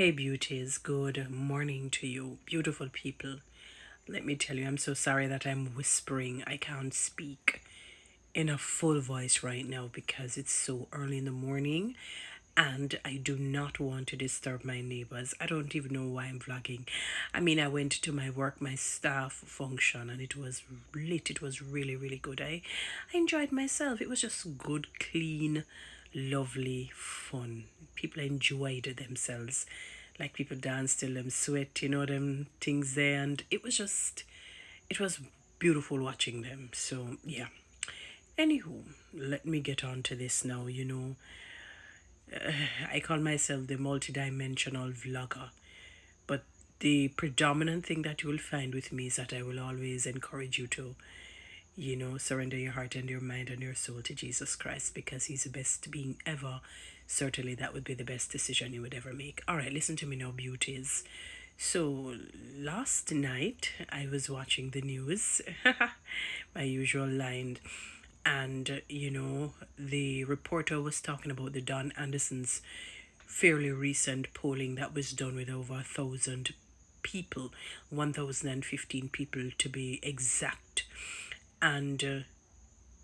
Hey beauties, good morning to you, beautiful people. Let me tell you, I'm so sorry that I'm whispering. I can't speak in a full voice right now because it's so early in the morning and I do not want to disturb my neighbors. I don't even know why I'm vlogging. I mean, I went to my work, my staff function, and it was lit. It was really, really good. I enjoyed myself. It was just good, clean, lovely fun. People enjoyed themselves. Like people danced till them sweat, them things there. And it was beautiful watching them. So, yeah. Anywho, let me get on to this now. I call myself the multidimensional vlogger, but the predominant thing that you will find with me is that I will always encourage you to, surrender your heart and your mind and your soul to Jesus Christ because He's the best being ever. Certainly, that would be the best decision you would ever make. All right, listen to me now, beauties. So, last night I was watching the news, my usual line, and the reporter was talking about the Don Anderson's fairly recent polling that was done with over 1,000 people, 1,015 people to be exact, and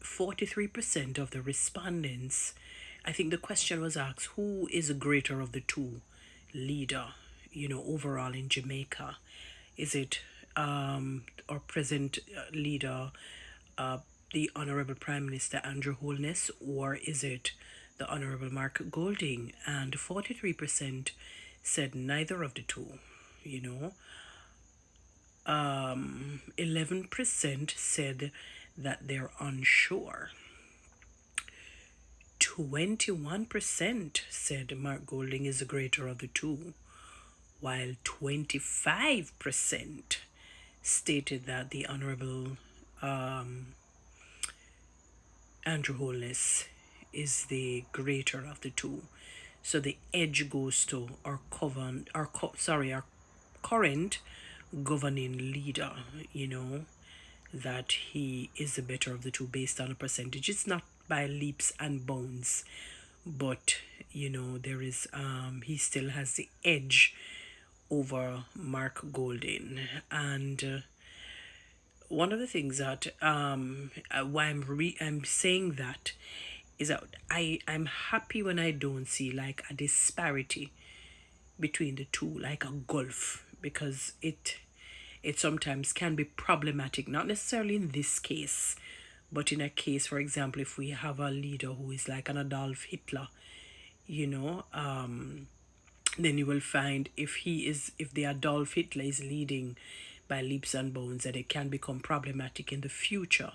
43% of the respondents. I think the question was asked, who is the greater of the two leader, overall in Jamaica? Is it our present leader, uh, the Honorable Prime Minister Andrew Holness, or is it the Honorable Mark Golding? And 43% said neither of the two, you know. 11% said that they're unsure. 21% said Mark Golding is the greater of the two, while 25% stated that the Honorable Andrew Holness is the greater of the two. So the edge goes to our current governing leader, that he is the better of the two based on a percentage. It's not by leaps and bounds, but there is he still has the edge over Mark Golding. And one of the things that why I'm saying that is that I'm happy when I don't see like a disparity between the two, like a gulf, because it sometimes can be problematic, not necessarily in this case, but in a case, for example, if we have a leader who is like an Adolf Hitler, then you will find if the Adolf Hitler is leading by leaps and bounds, that it can become problematic in the future.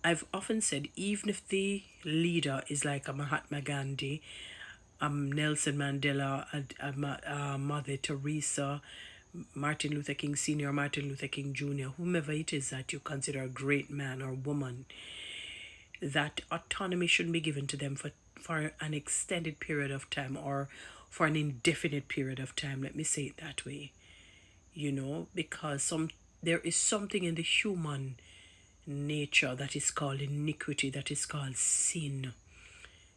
I've often said, even if the leader is like a Mahatma Gandhi, Nelson Mandela, Mother Teresa, Martin Luther King Sr., Martin Luther King Jr., whomever it is that you consider a great man or woman, that autonomy shouldn't be given to them for an extended period of time or for an indefinite period of time. Let me say it that way. Because there is something in the human nature that is called iniquity, that is called sin.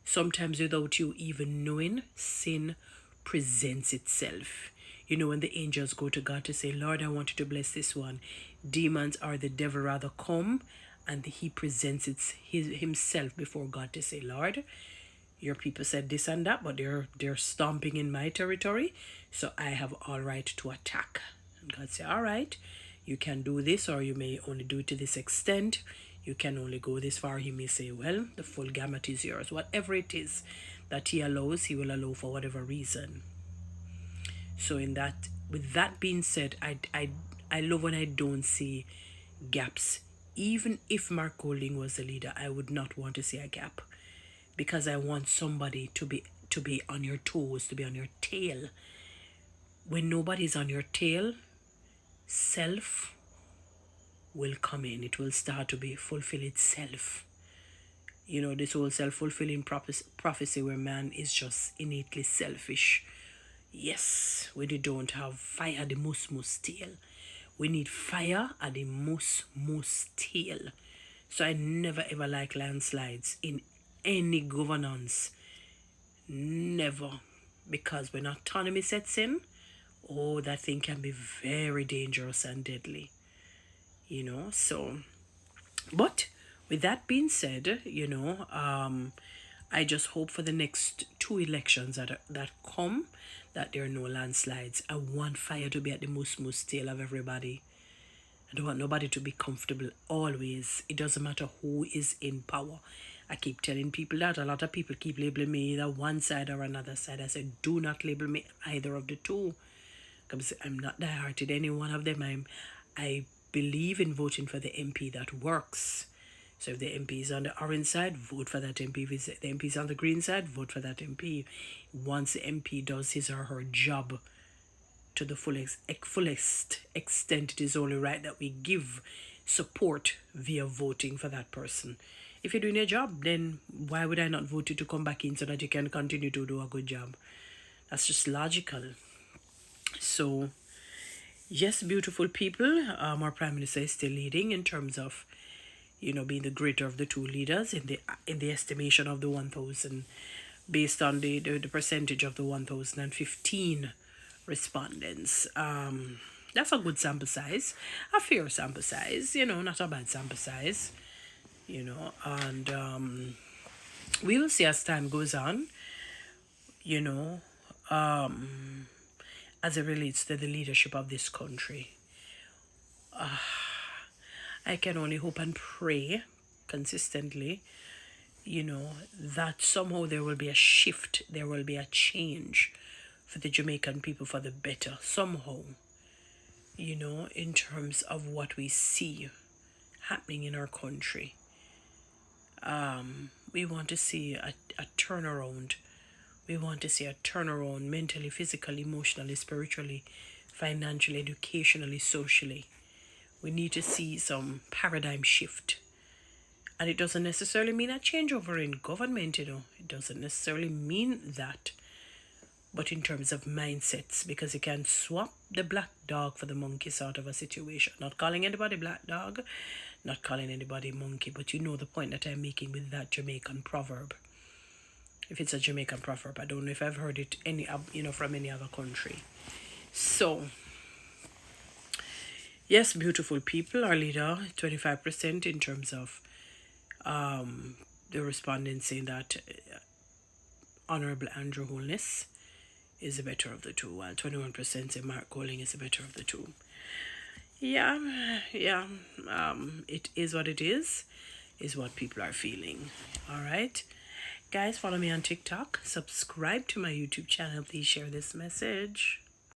Sometimes without you even knowing, sin presents itself. When the angels go to God to say, Lord, I want you to bless this one, demons or the devil rather come and he presents himself before God to say, Lord, your people said this and that, but they're stomping in my territory, so I have all right to attack. And God say, all right, you can do this, or you may only do it to this extent. You can only go this far. He may say, well, the full gamut is yours. Whatever it is that he allows, he will allow for whatever reason. So with that being said, I love when I don't see gaps. Even if Mark Golding was the leader, I would not want to see a gap, because I want somebody to be on your toes, to be on your tail. When nobody's on your tail, self will come in. It will start to be fulfill itself. This whole self-fulfilling prophecy where man is just innately selfish. Yes, when you don't have fire at the most tail. We need fire at the most tail. So I never ever like landslides in any governance. Never. because when autonomy sets in, oh, that thing can be very dangerous and deadly, you know. So, but with that being said, I just hope for the next two elections that come that there are no landslides. I want fire to be at the most tail of everybody. I don't want nobody to be comfortable always. It doesn't matter who is in power. I keep telling people that. A lot of people keep labeling me either one side or another side. I say, do not label me either of the two. Because I'm not die-hearted any one of them. I believe in voting for the MP that works. So if the MP is on the orange side, vote for that MP. If the MP is on the green side, vote for that MP. Once the MP does his or her job to the fullest extent, it is only right that we give support via voting for that person. If you're doing your job, then why would I not vote you to come back in so that you can continue to do a good job? That's just logical. So, yes, beautiful people, our Prime Minister is still leading in terms of, being the greater of the two leaders in the estimation of the 1,000, based on the percentage of the 1,015 respondents. That's a good sample size, a fair sample size, not a bad sample size, and we will see as time goes on, as it relates to the leadership of this country. I can only hope and pray consistently, that somehow there will be a shift, there will be a change for the Jamaican people for the better, somehow, in terms of what we see happening in our country. We want to see a turnaround. We want to see a turnaround mentally, physically, emotionally, spiritually, financially, educationally, socially. We need to see some paradigm shift. And it doesn't necessarily mean a changeover in government, It doesn't necessarily mean that. But in terms of mindsets, because you can swap the black dog for the monkey sort of a situation. Not calling anybody black dog, not calling anybody monkey, but you know the point that I'm making with that Jamaican proverb. If it's a Jamaican proverb, I don't know if I've heard it from any other country. So, yes, beautiful people, our leader, 25% in terms of the respondents saying that Honorable Andrew Holness is the better of the two, while 21% say Mark Golding is the better of the two. Yeah, it is what it is what people are feeling. All right, guys, follow me on TikTok, subscribe to my YouTube channel, please share this message.